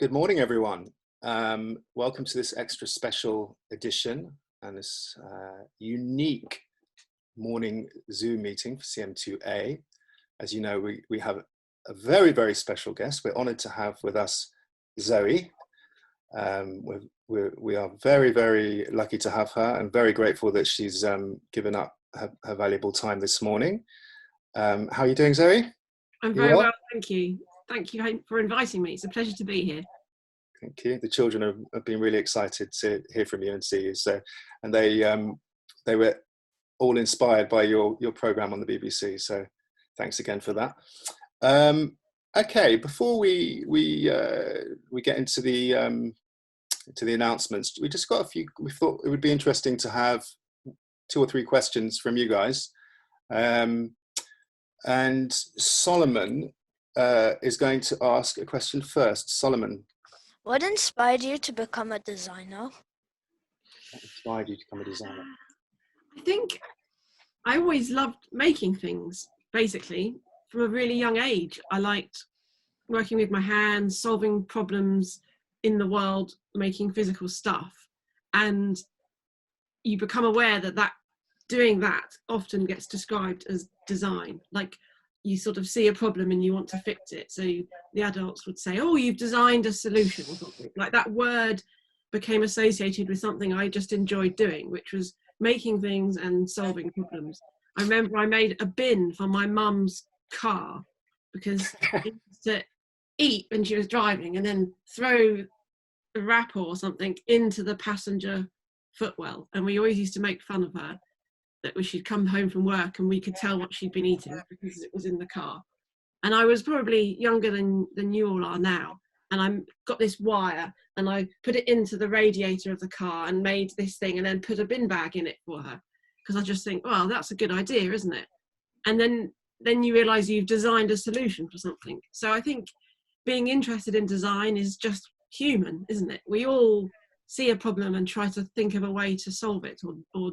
Good morning, everyone. Welcome to this extra special edition and this unique morning Zoom meeting for CM2A. As you know, we have a very, very special guest. We're honored to have with us Zoe. We are very, very lucky to have her and very grateful that she's given up her valuable time this morning. How are you doing, Zoe? I'm very well, thank you. Thank you for inviting me. It's a pleasure to be here. Thank you. The children have been really excited to hear from you and see you. So, and they were all inspired by your program on the BBC. So, thanks again for that. Okay, before we get into the announcements, we just got a few. We thought it would be interesting to have 2 or 3 questions from you guys. And Solomon is going to ask a question first. Solomon. What inspired you to become a designer? What inspired you to become a designer? I think I always loved making things, basically. From a really young age, I liked working with my hands, solving problems in the world, making physical stuff. And you become aware that doing that often gets described as design. Like, you sort of see a problem and you want to fix it. So the adults would say, oh, you've designed a solution or something. Like, that word became associated with something I just enjoyed doing, which was making things and solving problems. I remember I made a bin for my mum's car because it used to eat when she was driving and then throw a wrapper or something into the passenger footwell. And we always used to make fun of her, that she'd come home from work and we could tell what she'd been eating because it was in the car. And I was probably younger than you all are now. And I got this wire and I put it into the radiator of the car and made this thing and then put a bin bag in it for her. Because I just think, well, that's a good idea, isn't it? And then you realise you've designed a solution for something. So I think being interested in design is just human, isn't it? We all see a problem and try to think of a way to solve it or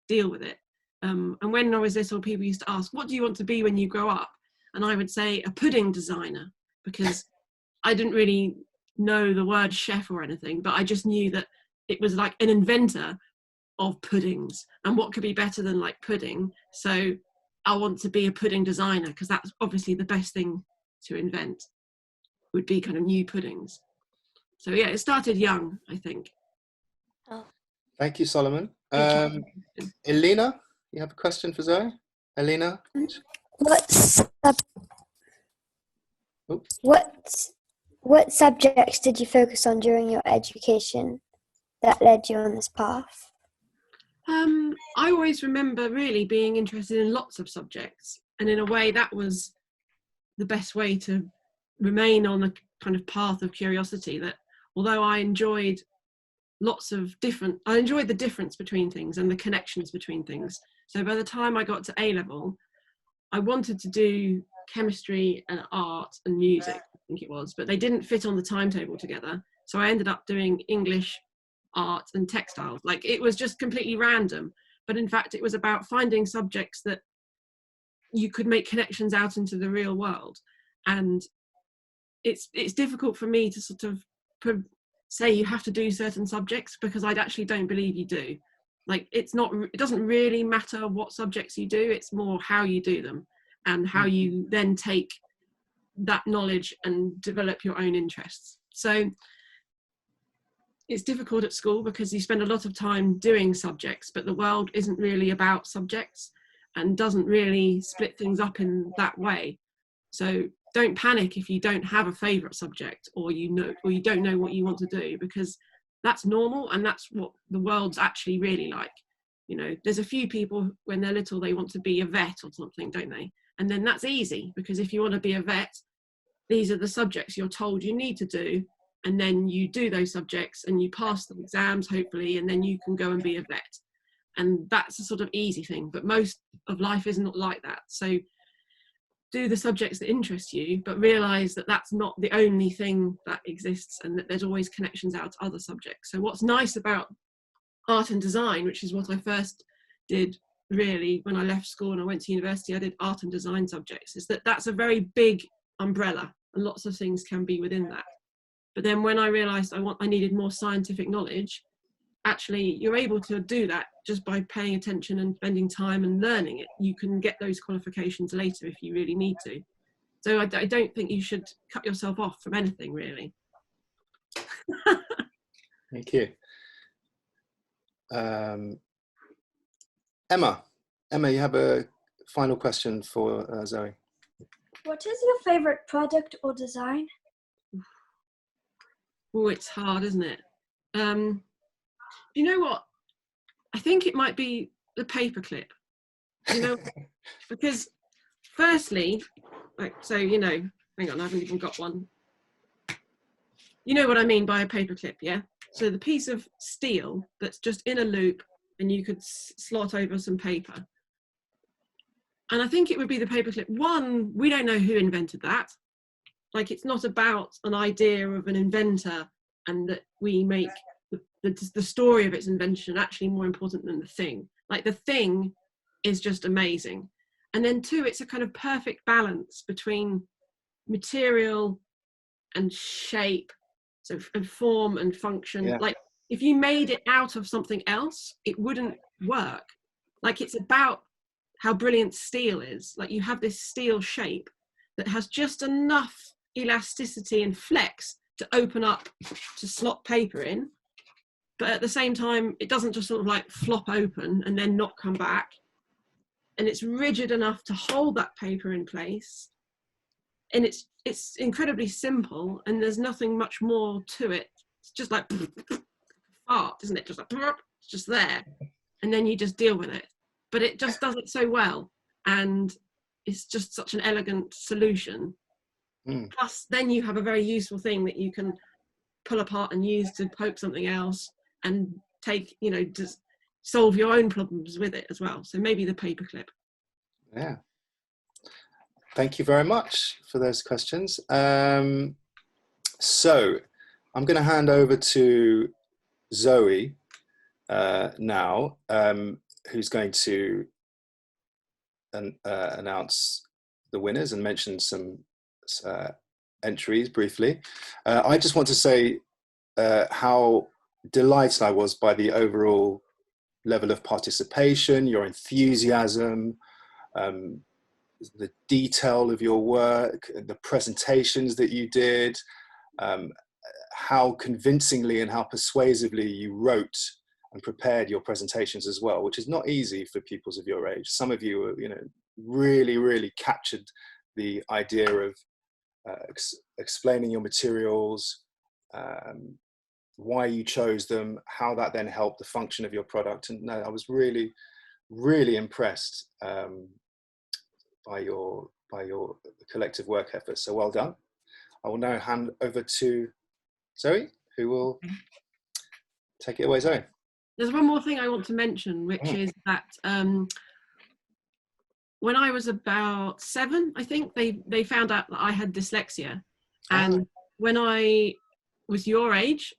deal with it. And when I was little, people used to ask, what do you want to be when you grow up? And I would say a pudding designer, because I didn't really know the word chef or anything, but I just knew that it was like an inventor of puddings, and what could be better than like pudding? So I want to be a pudding designer, because that's obviously the best thing to invent, would be kind of new puddings. So yeah, it started young, I think. Oh. Thank you, Solomon. Elena, you have a question for Zoe? Elena? What subjects did you focus on during your education that led you on this path? I always remember really being interested in lots of subjects, and in a way that was the best way to remain on a kind of path of curiosity, that although I enjoyed I enjoyed the difference between things and the connections between things. So by the time I got to A-level, I wanted to do chemistry and art and music, I think it was, but they didn't fit on the timetable together. So I ended up doing English, art and textiles. Like, it was just completely random. But in fact, it was about finding subjects that you could make connections out into the real world. And it's difficult for me to sort of say you have to do certain subjects, because I actually don't believe you do. Like, it doesn't really matter what subjects you do, it's more how you do them and how you then take that knowledge and develop your own interests. So it's difficult at school because you spend a lot of time doing subjects, but the world isn't really about subjects and doesn't really split things up in that way. So don't panic if you don't have a favourite subject or you don't know what you want to do, because that's normal and that's what the world's actually really like. You know, there's a few people when they're little, they want to be a vet or something, don't they? And then that's easy, because if you want to be a vet, these are the subjects you're told you need to do, and then you do those subjects and you pass the exams, hopefully, and then you can go and be a vet. And that's a sort of easy thing, but most of life is not like that. So do the subjects that interest you, but realise that that's not the only thing that exists and that there's always connections out to other subjects. So what's nice about art and design, which is what I first did really when I left school and I went to university, I did art and design subjects, is that that's a very big umbrella and lots of things can be within that. But then when I realized I needed more scientific knowledge, actually you're able to do that just by paying attention and spending time and learning it. You can get those qualifications later if you really need to. So I don't think you should cut yourself off from anything, really. Thank you. Emma, you have a final question for Zoe. What is your favorite product or design? Oh, it's hard, isn't it? You know what? I think it might be the paperclip. You know, because firstly, like, so, you know, hang on, I haven't even got one. You know what I mean by a paperclip, yeah? So the piece of steel that's just in a loop and you could slot over some paper. And I think it would be the paperclip. One, we don't know who invented that. Like, it's not about an idea of an inventor and that we make the story of its invention actually more important than the thing. Like, the thing is just amazing. And then two, it's a kind of perfect balance between material and shape, so and form and function. Yeah. Like, if you made it out of something else, it wouldn't work. Like, it's about how brilliant steel is. Like, you have this steel shape that has just enough elasticity and flex to open up to slot paper in, but at the same time it doesn't just sort of like flop open and then not come back, and it's rigid enough to hold that paper in place, and it's incredibly simple, and there's nothing much more to it. It's just like fart, isn't it? Just like, it's just there, and then you just deal with it. But it just does it so well, and it's just such an elegant solution. Plus, then you have a very useful thing that you can pull apart and use to poke something else and take, you know, just solve your own problems with it as well. So maybe the paperclip. Yeah. Thank you very much for those questions. So I'm going to hand over to Zoe now, who's going to announce the winners and mention some entries briefly. I just want to say how delighted I was by the overall level of participation, your enthusiasm, the detail of your work, the presentations that you did, how convincingly and how persuasively you wrote and prepared your presentations as well, which is not easy for pupils of your age. Some of you, you know, really captured the idea of explaining your materials, why you chose them, how that then helped the function of your product. And no, I was really impressed by your collective work effort. So well done. I will now hand over to Zoe, who will take it away. Zoe. There's one more thing I want to mention, which is that when I was about 7, I think they found out that I had dyslexia. And when I was your age,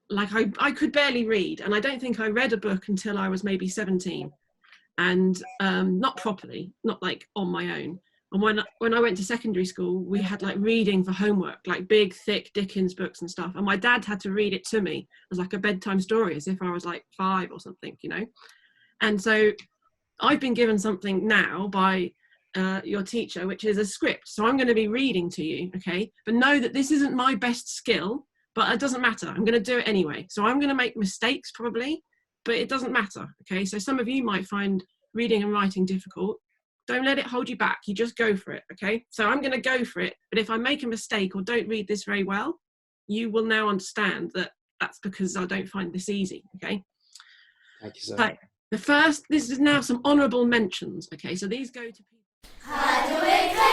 like I could barely read, and I don't think I read a book until I was maybe 17, and not properly, not like on my own. And when I went to secondary school, we had like reading for homework, like big, thick Dickens books and stuff. And my dad had to read it to me as like a bedtime story, as if I was like 5 or something, you know. And so I've been given something now by your teacher, which is a script. So I'm going to be reading to you, okay? But know that this isn't my best skill, but it doesn't matter. I'm going to do it anyway. So I'm going to make mistakes probably, but it doesn't matter, okay? So some of you might find reading and writing difficult. Don't let it hold you back. You just go for it, okay? So I'm going to go for it. But if I make a mistake or don't read this very well, you will now understand that that's because I don't find this easy, okay? Thank you, Zoe. So the first, this is now some honourable mentions, okay? So these go to people. Radio Récré,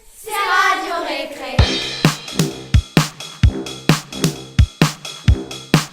c'est Radio Récré.